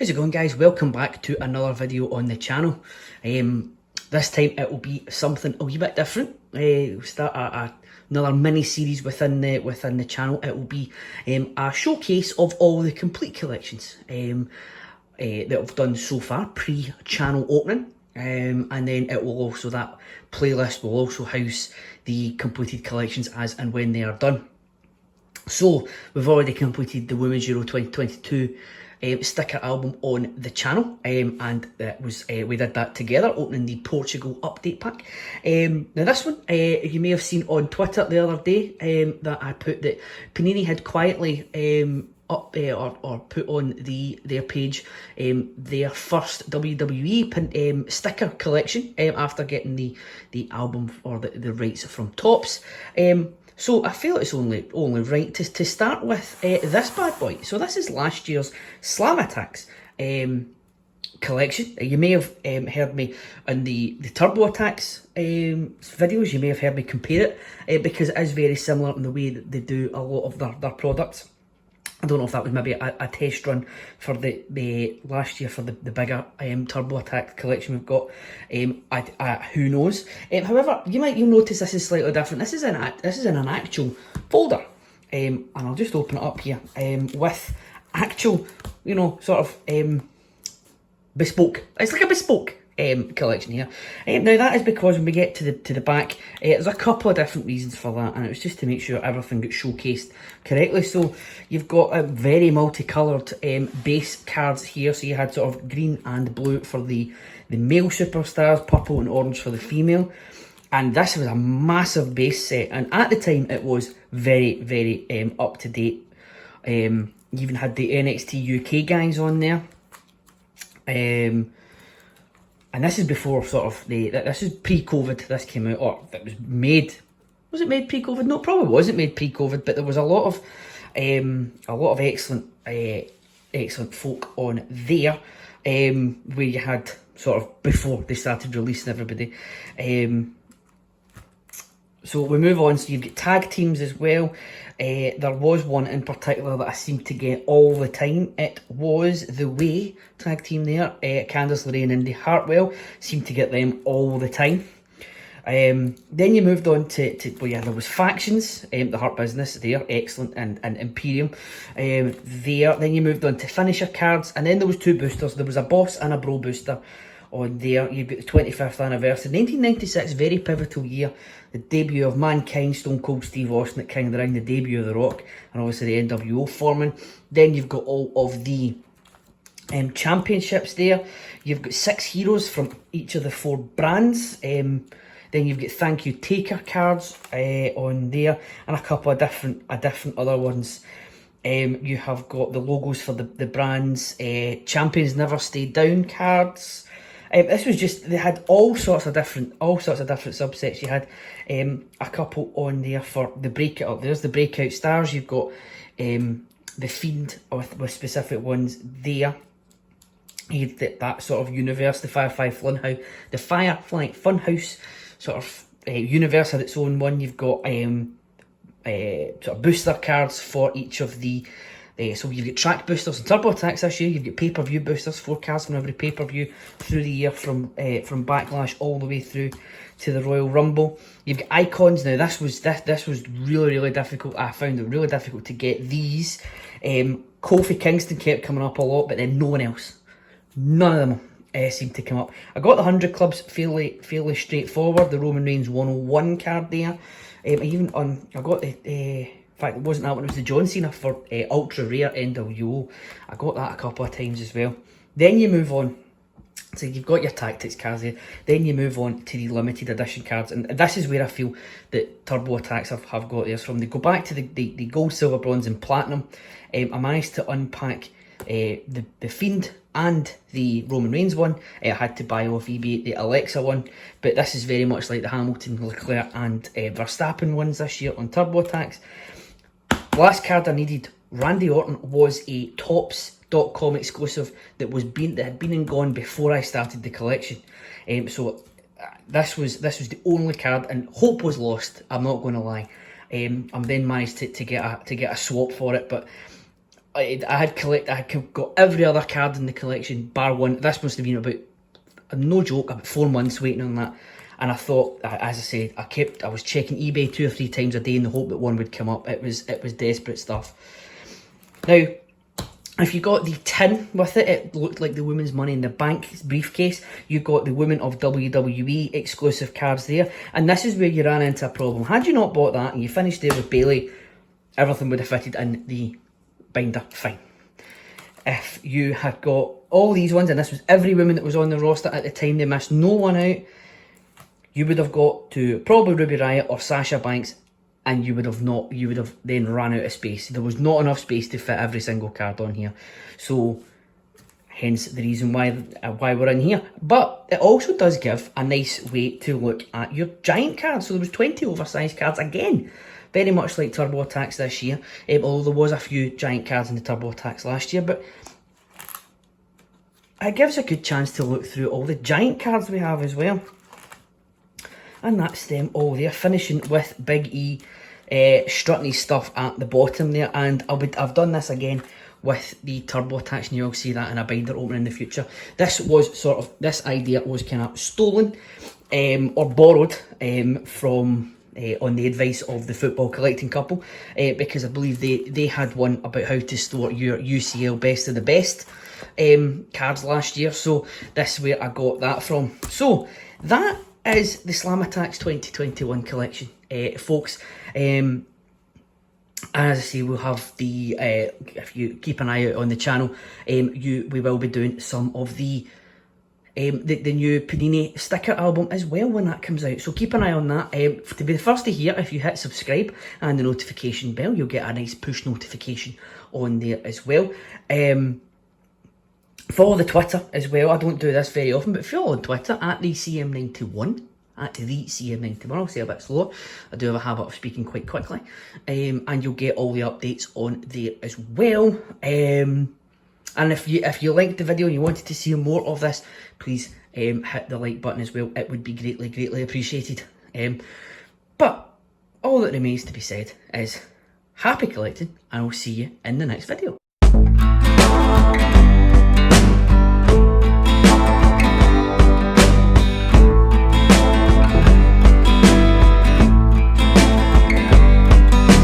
How's it going, guys? Welcome back to another video on the channel. This time it will be something a wee bit different. We'll start another mini series within the channel. It will be a showcase of all the complete collections that I've done so far pre-channel opening, and then it will also, that playlist will also house the completed collections as and when they are done. So we've already completed the Women's Euro 2022 sticker album on the channel, and it was we did that together, opening the Portugal update pack. Now this one, you may have seen on Twitter the other day that I put that Panini had quietly up or put on their page their first WWE sticker collection after getting the album or the rights from Topps. So I feel it's only right to start with this bad boy. So this is last year's Slam Attax collection. You may have heard me in the Turbo Attax videos. You may have heard me compare it because it is very similar in the way that they do a lot of their products. I don't know if that was maybe a test run for the last year for the bigger Turbo Attack collection we've got. Who knows? However, you'll notice this is slightly different. This is in an actual folder, and I'll just open it up here with actual, sort of bespoke. It's like a bespoke collection here. Now that is because when we get to the back, there's a couple of different reasons for that, and it was just to make sure everything gets showcased correctly. So you've got a very multicoloured base cards here. So you had sort of green and blue for the male superstars, purple and orange for the female, and this was a massive base set, and at the time it was very up to date. You even had the NXT UK guys on there. And this is before sort of this is pre-COVID. This came out, or it was made. Was it made pre-COVID? No, it probably wasn't made pre-COVID. But there was a lot of excellent folk on there, where you had sort of before they started releasing everybody. So we move on. So you've got tag teams as well. There was one in particular that I seemed to get all the time. It was the Way tag team there. Candice LeRae and Indy Hartwell, seemed to get them all the time. Then you moved on to there was Factions, the Hurt Business there, excellent, and Imperium there. Then you moved on to finisher cards, and then there was two boosters. There was a Boss and a Bro booster on there. You've got the 25th anniversary, 1996, very pivotal year. The debut of Mankind, Stone Cold Steve Austin at King of the Ring, the debut of The Rock, and obviously the NWO forming. Then you've got all of the championships there. You've got 6 heroes from each of the 4 brands. Then you've got Thank You Taker cards on there, and a couple of different other ones. You have got the logos for the brands. Champions Never Stay Down cards. This was just, they had all sorts of different subsets. You had a couple on there for the breakout. There's the breakout stars. You've got the Fiend with specific ones there. You had that sort of universe, the Firefly Funhouse sort of universe had its own one. You've got sort of booster cards for each of the. So you've got track boosters and Turbo Attax this year. You've got pay-per-view boosters, 4 cards from every pay-per-view through the year from Backlash all the way through to the Royal Rumble. You've got icons. Now this was really difficult. I found it really difficult to get these. Kofi Kingston kept coming up a lot, but then no one else. None of them seemed to come up. I got the 100 clubs fairly straightforward. The Roman Reigns 101 card there. I got the. In fact, it wasn't that one, it was the John Cena for Ultra Rare NWO. I got that a couple of times as well. Then you move on. So you've got your tactics cards there. Then you move on to the limited edition cards. And this is where I feel that Turbo Attax have got theirs from. They go back to the gold, silver, bronze and platinum. I managed to unpack the Fiend and the Roman Reigns one. I had to buy off eBay the Alexa one. But this is very much like the Hamilton, Leclerc and Verstappen ones this year on Turbo Attax. Last card I needed, Randy Orton, was a Topps.com exclusive that had been and gone before I started the collection. So this was the only card, and hope was lost. I'm not going to lie. I then managed to get a swap for it, but I had got every other card in the collection bar one. This must have been about, no joke, about 4 months waiting on that. And I thought, as I said, I was checking eBay 2 or 3 times a day in the hope that one would come up. It was desperate stuff. Now, if you got the tin with it, it looked like the Women's Money in the Bank briefcase. You got the Women of WWE exclusive cards there. And this is where you ran into a problem. Had you not bought that and you finished there with Bayley, everything would have fitted in the binder fine. If you had got all these ones, and this was every woman that was on the roster at the time, they missed no one out, you would have got to probably Ruby Riott or Sasha Banks, and you would have then ran out of space. There was not enough space to fit every single card on here. So hence the reason why we're in here. But it also does give a nice way to look at your giant cards. So there was 20 oversized cards again. Very much like Turbo Attax this year. Although there was a few giant cards in the Turbo Attax last year. But it gives a good chance to look through all the giant cards we have as well. And that's them all there, finishing with Big E strutting his stuff at the bottom there. And I've done this again with the Turbo Attax, and you'll see that in a binder opening in the future. This idea was kind of stolen or borrowed from on the advice of the football collecting couple, because I believe they had one about how to store your UCL best of the best cards last year. So this is where I got that from. So that is the Slam Attax 2021 collection, folks. As I say, we'll have the if you keep an eye out on the channel, we will be doing some of the new Panini sticker album as well when that comes out. So keep an eye on that. To be the first to hear, if you hit subscribe and the notification bell, you'll get a nice push notification on there as well. Follow the Twitter as well. I don't do this very often, but follow on Twitter at the CM91. At the CM91. I'll say a bit slower. I do have a habit of speaking quite quickly. And you'll get all the updates on there as well. And if you liked the video and you wanted to see more of this, please hit the like button as well. It would be greatly appreciated. But all that remains to be said is happy collecting, and I'll see you in the next video.